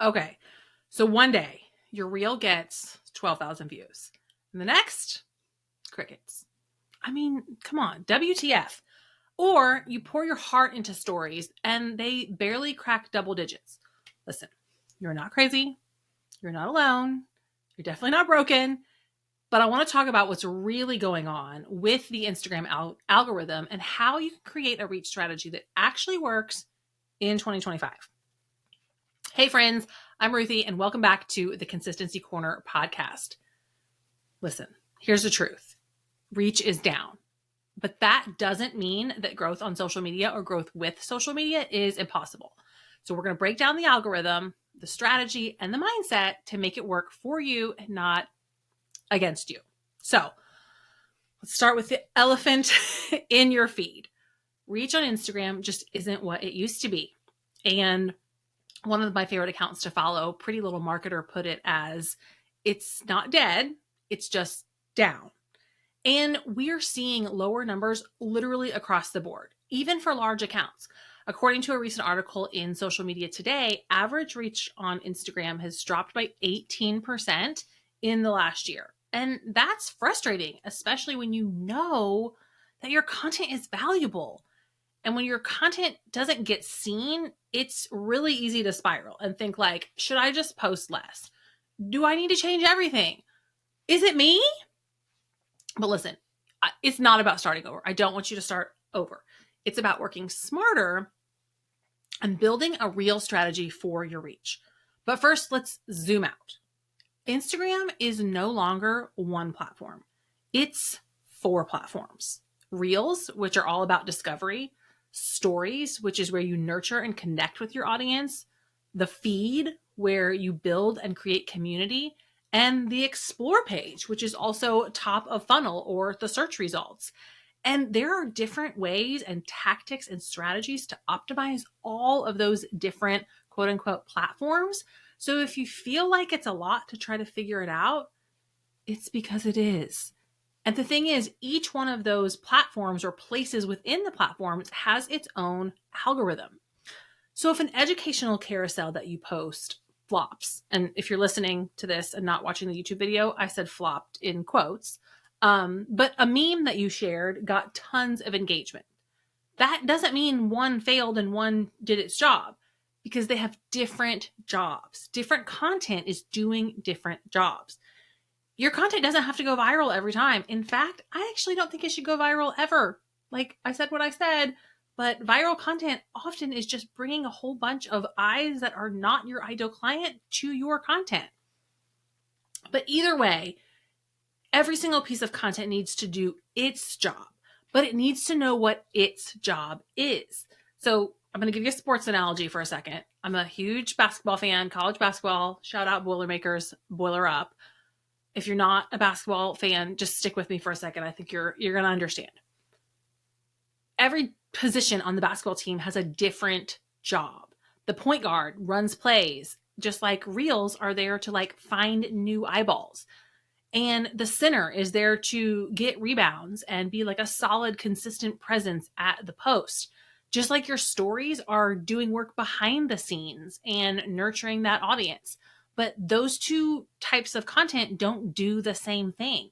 Okay. So one day your reel gets 12,000 views. And the next, crickets. I mean, come on, WTF. Or you pour your heart into stories and they barely crack double digits. Listen, you're not crazy. You're not alone. You're definitely not broken. But I want to talk about what's really going on with the Instagram algorithm and how you can create a reach strategy that actually works in 2025. Hey friends, I'm Ruthie and welcome back to the Consistency Corner podcast. Listen, here's the truth. Reach is down. But that doesn't mean that growth on social media or growth with social media is impossible. So we're going to break down the algorithm, the strategy, and the mindset to make it work for you and not against you. So let's start with the elephant in your feed. Reach on Instagram just isn't what it used to be. And one of my favorite accounts to follow, Pretty Little Marketer, put it as, it's not dead, it's just down. And we're seeing lower numbers literally across the board, even for large accounts. According to a recent article in Social Media Today, average reach on Instagram has dropped by 18% in the last year. And that's frustrating, especially when you know that your content is valuable. And when your content doesn't get seen, it's really easy to spiral and think like, should I just post less? Do I need to change everything? Is it me? But listen, it's not about starting over. I don't want you to start over. It's about working smarter and building a real strategy for your reach. But first, let's zoom out. Instagram is no longer one platform. It's 4 platforms. Reels, which are all about discovery. Stories, which is where you nurture and connect with your audience. The feed, where you build and create community. And the explore page, which is also top of funnel or the search results. And there are different ways and tactics and strategies to optimize all of those different quote unquote platforms. So if you feel like it's a lot to try to figure it out, it's because it is. And the thing is, each one of those platforms or places within the platforms has its own algorithm. So if an educational carousel that you post flops, and if you're listening to this and not watching the YouTube video, I said flopped in quotes, but a meme that you shared got tons of engagement. That doesn't mean one failed and one did its job, because they have different jobs. Different content is doing different jobs. Your content doesn't have to go viral every time. In fact, I actually don't think it should go viral ever. Like I said what I said, but viral content often is just bringing a whole bunch of eyes that are not your ideal client to your content. But either way, every single piece of content needs to do its job, but it needs to know what its job is. So I'm going to give you a sports analogy for a second. I'm a huge basketball fan, college basketball. Shout out Boilermakers, boiler up. If you're not a basketball fan, just stick with me for a second. I think you're going to understand. Every position on the basketball team has a different job. The point guard runs plays, just like reels are there to like find new eyeballs. And the center is there to get rebounds and be like a solid, consistent presence at the post. Just like your stories are doing work behind the scenes and nurturing that audience. But those two types of content don't do the same thing.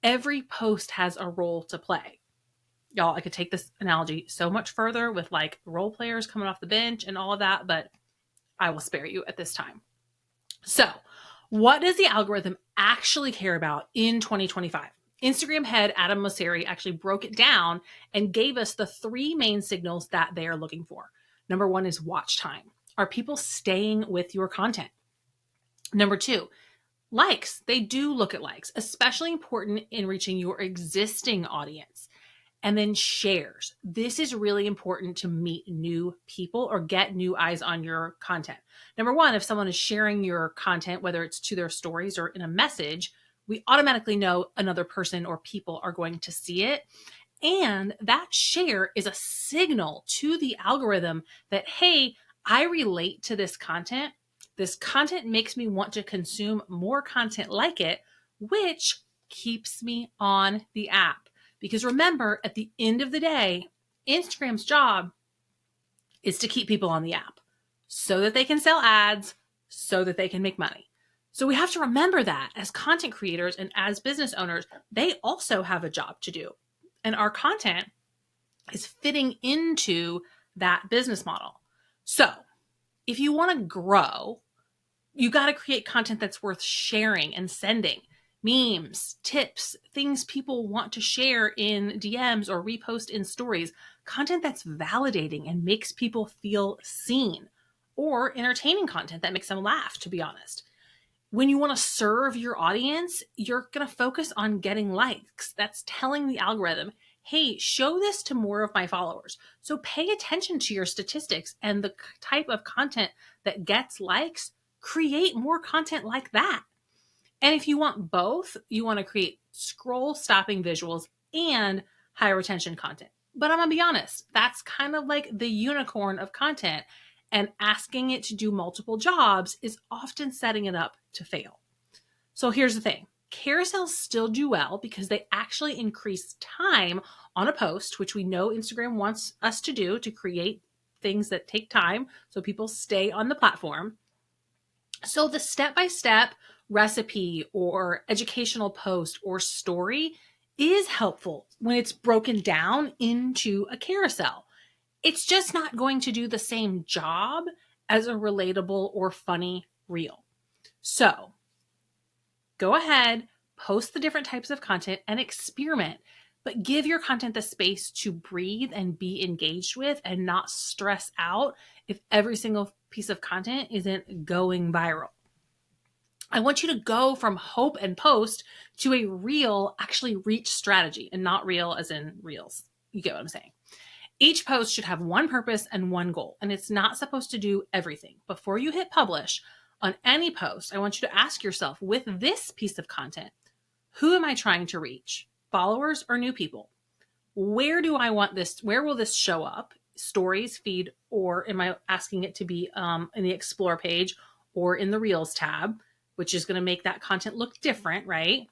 Every post has a role to play. Y'all, I could take this analogy so much further with like role players coming off the bench and all of that, but I will spare you at this time. So, what does the algorithm actually care about in 2025? Instagram head Adam Mosseri actually broke it down and gave us the 3 main signals that they are looking for. Number 1 is watch time. Are people staying with your content? Number 2, likes. They do look at likes, especially important in reaching your existing audience. And then shares. This is really important to meet new people or get new eyes on your content. Number 1, if someone is sharing your content, whether it's to their stories or in a message, we automatically know another person or people are going to see it. And that share is a signal to the algorithm that, hey, I relate to this content. This content makes me want to consume more content like it, which keeps me on the app. Because remember, at the end of the day, Instagram's job is to keep people on the app so that they can sell ads, so that they can make money. So we have to remember that as content creators and as business owners, they also have a job to do. And our content is fitting into that business model. So if you want to grow, you got to create content that's worth sharing and sending. Memes, tips, things people want to share in DMs or repost in stories, content that's validating and makes people feel seen, or entertaining content that makes them laugh, to be honest. When you want to serve your audience, you're going to focus on getting likes. That's telling the algorithm, hey, show this to more of my followers. So pay attention to your statistics and the type of content that gets likes. Create more content like that. And if you want both, you want to create scroll stopping visuals and high retention content. But I'm going to be honest, that's kind of like the unicorn of content. And asking it to do multiple jobs is often setting it up to fail. So here's the thing. Carousels still do well because they actually increase time on a post, which we know Instagram wants us to do, to create things that take time so people stay on the platform. So the step-by-step recipe or educational post or story is helpful when it's broken down into a carousel. It's just not going to do the same job as a relatable or funny reel. So go ahead, post the different types of content and experiment, but give your content the space to breathe and be engaged with and not stress out if every single piece of content isn't going viral. I want you to go from hope and post to a real, actually reach strategy, and not real as in reels. You get what I'm saying? Each post should have one purpose and one goal, and it's not supposed to do everything. Before you hit publish on any post, I want you to ask yourself, with this piece of content, who am I trying to reach? Followers or new people? Where do I want this? Where will this show up? Stories, feed, or am I asking it to be in the explore page or in the reels tab, which is going to make that content look different, right?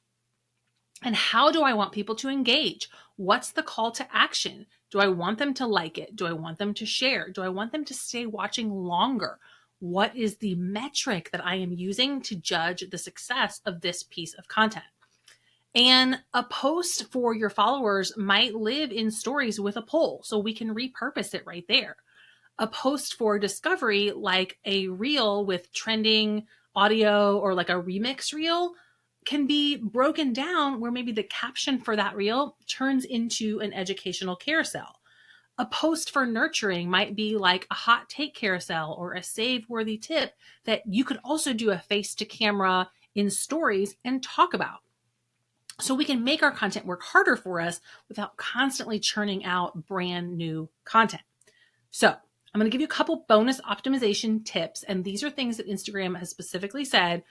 And how do I want people to engage? What's the call to action? Do I want them to like it? Do I want them to share? Do I want them to stay watching longer? What is the metric that I am using to judge the success of this piece of content? And a post for your followers might live in stories with a poll, so we can repurpose it right there. A post for discovery, like a reel with trending audio or like a remix reel, can be broken down where maybe the caption for that reel turns into an educational carousel. A post for nurturing might be like a hot take carousel or a save worthy tip that you could also do a face to camera in stories and talk about. So we can make our content work harder for us without constantly churning out brand new content. So I'm going to give you a couple bonus optimization tips, and these are things that Instagram has specifically said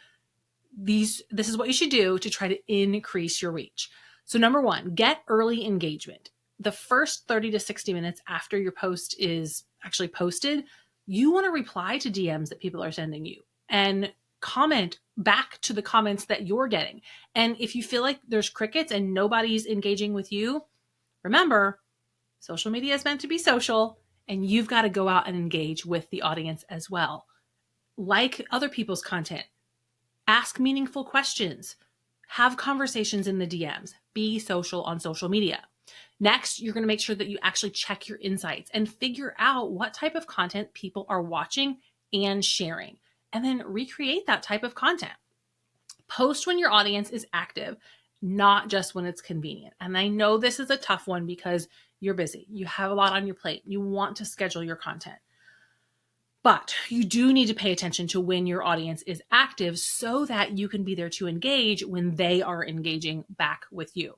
this is what you should do to try to increase your reach. So number one, get early engagement. The first 30 to 60 minutes after your post is actually posted, you want to reply to DMs that people are sending you and comment back to the comments that you're getting. And if you feel like there's crickets and nobody's engaging with you, remember, social media is meant to be social, and you've got to go out and engage with the audience as well. Like other people's content. Ask meaningful questions. Have conversations in the DMs. Be social on social media. Next, you're going to make sure that you actually check your insights and figure out what type of content people are watching and sharing, and then recreate that type of content. Post when your audience is active, not just when it's convenient. And I know this is a tough one because you're busy. You have a lot on your plate. You want to schedule your content. But you do need to pay attention to when your audience is active so that you can be there to engage when they are engaging back with you.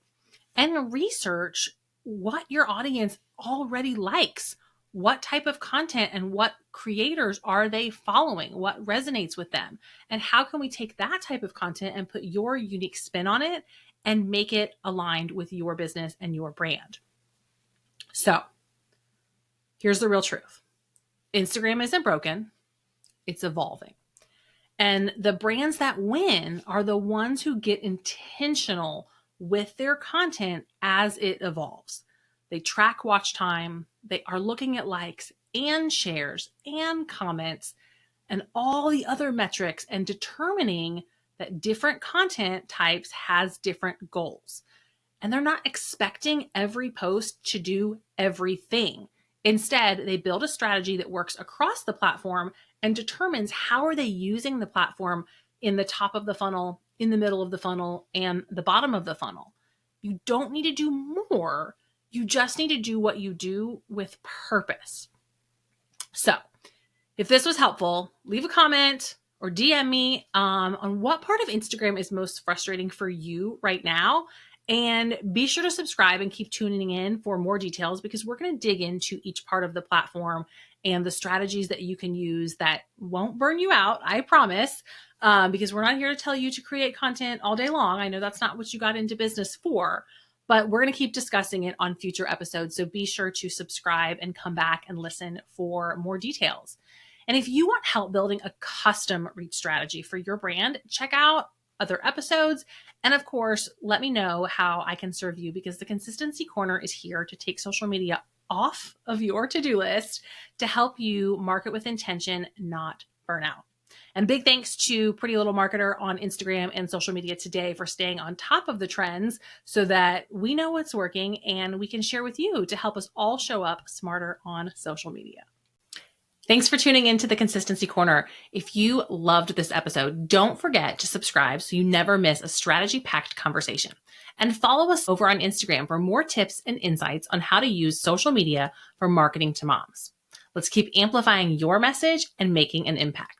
And research what your audience already likes. What type of content and what creators are they following? What resonates with them? And how can we take that type of content and put your unique spin on it and make it aligned with your business and your brand? So here's the real truth. Instagram isn't broken, it's evolving. And the brands that win are the ones who get intentional with their content as it evolves. They track watch time, they are looking at likes and shares and comments, and all the other metrics and determining that different content types has different goals. And they're not expecting every post to do everything. Instead, they build a strategy that works across the platform and determines how are they using the platform in the top of the funnel, in the middle of the funnel, and the bottom of the funnel. You don't need to do more. You just need to do what you do with purpose. So, if this was helpful, leave a comment or DM me on what part of Instagram is most frustrating for you right now. And be sure to subscribe and keep tuning in for more details, because we're going to dig into each part of the platform and the strategies that you can use that won't burn you out, I promise, because we're not here to tell you to create content all day long. I know that's not what you got into business for, but we're going to keep discussing it on future episodes. So be sure to subscribe and come back and listen for more details. And if you want help building a custom reach strategy for your brand, check out other episodes. And of course, let me know how I can serve you, because the Consistency Corner is here to take social media off of your to-do list to help you market with intention, not burnout. And big thanks to Pretty Little Marketer on Instagram and social media today for staying on top of the trends so that we know what's working and we can share with you to help us all show up smarter on social media. Thanks for tuning into the Consistency Corner. If you loved this episode, don't forget to subscribe so you never miss a strategy-packed conversation. And follow us over on Instagram for more tips and insights on how to use social media for marketing to moms. Let's keep amplifying your message and making an impact.